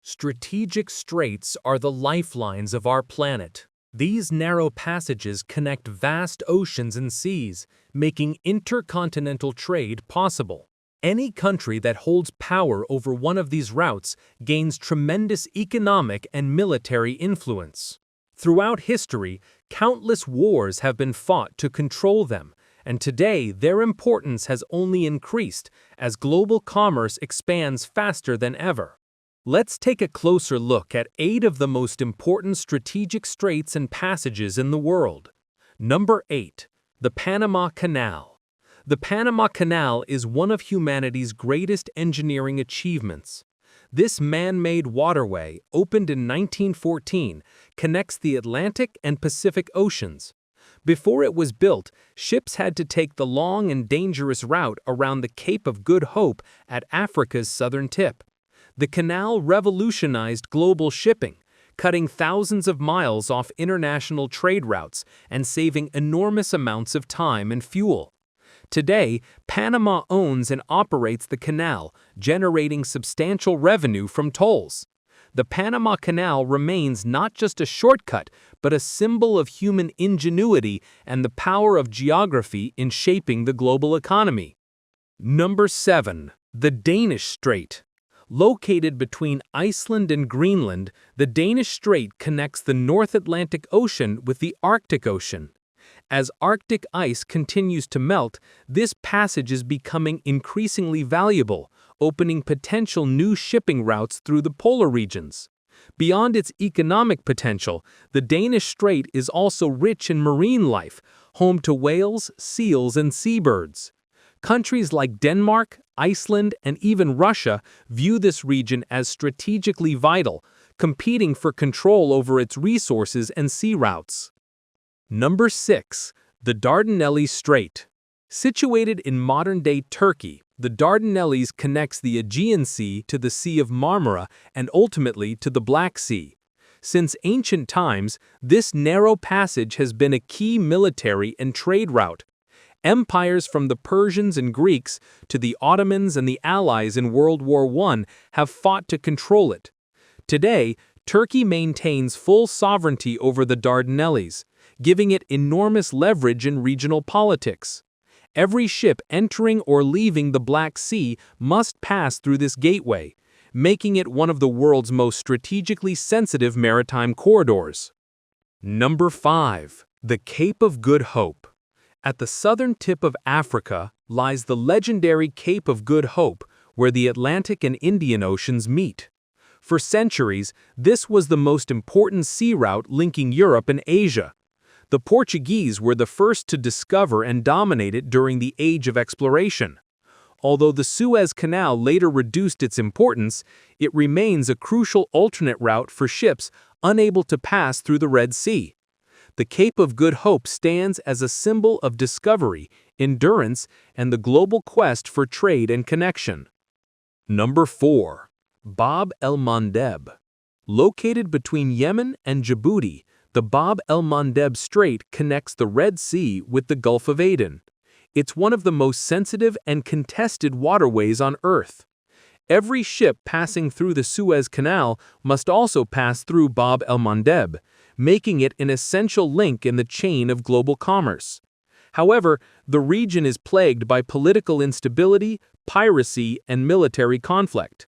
Strategic straits are the lifelines of our planet. These narrow passages connect vast oceans and seas, making intercontinental trade possible. Any country that holds power over one of these routes gains tremendous economic and military influence. Throughout history, countless wars have been fought to control them, and today their importance has only increased as global commerce expands faster than ever. Let's take a closer look at 8 of the most important strategic straits and passages in the world. Number 8. The Panama Canal. The Panama Canal is one of humanity's greatest engineering achievements. This man-made waterway, opened in 1914, connects the Atlantic and Pacific Oceans. Before it was built, ships had to take the long and dangerous route around the Cape of Good Hope at Africa's southern tip. The canal revolutionized global shipping, cutting thousands of miles off international trade routes and saving enormous amounts of time and fuel. Today, Panama owns and operates the canal, generating substantial revenue from tolls. The Panama Canal remains not just a shortcut, but a symbol of human ingenuity and the power of geography in shaping the global economy. Number 7. The Danish Strait. Located between Iceland and Greenland, the Danish Strait connects the North Atlantic Ocean with the Arctic Ocean. As Arctic ice continues to melt, this passage is becoming increasingly valuable, opening potential new shipping routes through the polar regions. Beyond its economic potential, the Danish Strait is also rich in marine life, home to whales, seals, and seabirds. Countries like Denmark, Iceland, and even Russia view this region as strategically vital, competing for control over its resources and sea routes. Number 6. The Dardanelles Strait. Situated in modern-day Turkey, the Dardanelles connects the Aegean Sea to the Sea of Marmara and ultimately to the Black Sea. Since ancient times, this narrow passage has been a key military and trade route. Empires from the Persians and Greeks to the Ottomans and the Allies in World War I have fought to control it. Today, Turkey maintains full sovereignty over the Dardanelles, giving it enormous leverage in regional politics. Every ship entering or leaving the Black Sea must pass through this gateway, making it one of the world's most strategically sensitive maritime corridors. Number 5. The Cape of Good Hope. At the southern tip of Africa lies the legendary Cape of Good Hope, where the Atlantic and Indian Oceans meet. For centuries, this was the most important sea route linking Europe and Asia. The Portuguese were the first to discover and dominate it during the Age of Exploration. Although the Suez Canal later reduced its importance, it remains a crucial alternate route for ships unable to pass through the Red Sea. The Cape of Good Hope stands as a symbol of discovery, endurance, and the global quest for trade and connection. Number 4. Bab el-Mandeb. Located between Yemen and Djibouti, the Bab el-Mandeb Strait connects the Red Sea with the Gulf of Aden. It's one of the most sensitive and contested waterways on Earth. Every ship passing through the Suez Canal must also pass through Bab el-Mandeb, making it an essential link in the chain of global commerce. However, the region is plagued by political instability, piracy, and military conflict.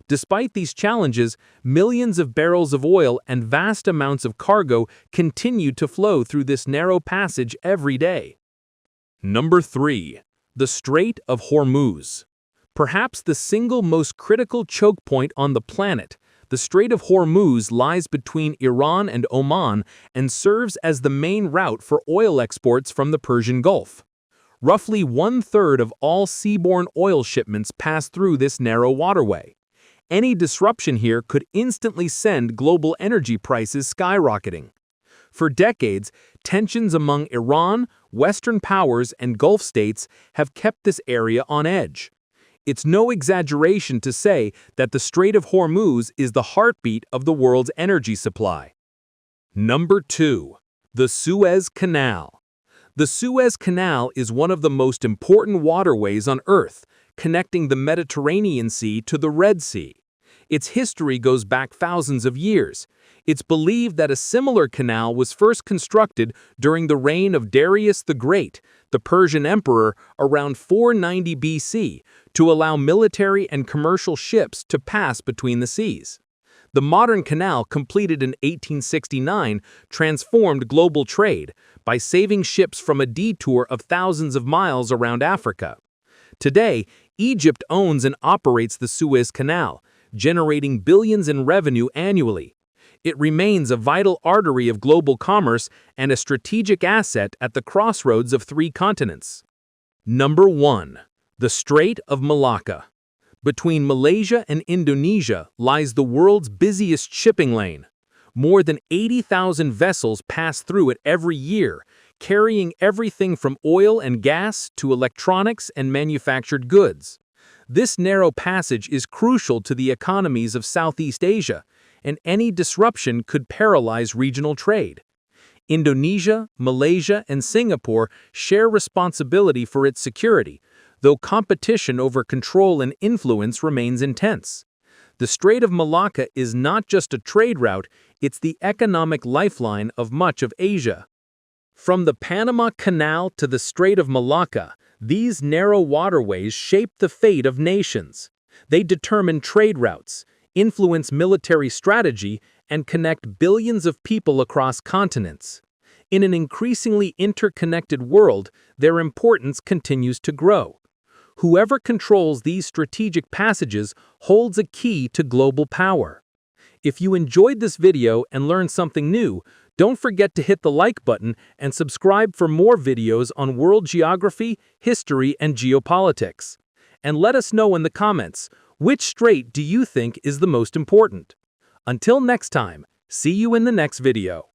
Despite these challenges, millions of barrels of oil and vast amounts of cargo continue to flow through this narrow passage every day. Number 3. The Strait of Hormuz. Perhaps the single most critical choke point on the planet, the Strait of Hormuz lies between Iran and Oman and serves as the main route for oil exports from the Persian Gulf. Roughly 1/3 of all seaborne oil shipments pass through this narrow waterway. Any disruption here could instantly send global energy prices skyrocketing. For decades, tensions among Iran, Western powers, and Gulf states have kept this area on edge. It's no exaggeration to say that the Strait of Hormuz is the heartbeat of the world's energy supply. Number 2. The Suez Canal. The Suez Canal is one of the most important waterways on Earth, connecting the Mediterranean Sea to the Red Sea. Its history goes back thousands of years. It's believed that a similar canal was first constructed during the reign of Darius the Great, the Persian emperor, around 490 BC, to allow military and commercial ships to pass between the seas. The modern canal, completed in 1869, transformed global trade by saving ships from a detour of thousands of miles around Africa. Today, Egypt owns and operates the Suez Canal, generating billions in revenue annually. It remains a vital artery of global commerce and a strategic asset at the crossroads of three continents. Number 1. The Strait of Malacca. Between Malaysia and Indonesia lies the world's busiest shipping lane. More than 80,000 vessels pass through it every year, carrying everything from oil and gas to electronics and manufactured goods. This narrow passage is crucial to the economies of Southeast Asia, and any disruption could paralyze regional trade. Indonesia, Malaysia, and Singapore share responsibility for its security, though competition over control and influence remains intense. The Strait of Malacca is not just a trade route, it's the economic lifeline of much of Asia. From the Panama Canal to the Strait of Malacca, these narrow waterways shape the fate of nations. They determine trade routes, influence military strategy, and connect billions of people across continents. In an increasingly interconnected world, their importance continues to grow. Whoever controls these strategic passages holds a key to global power. If you enjoyed this video and learned something new, don't forget to hit the like button and subscribe for more videos on world geography, history, and geopolitics. And let us know in the comments, which strait do you think is the most important? Until next time, see you in the next video.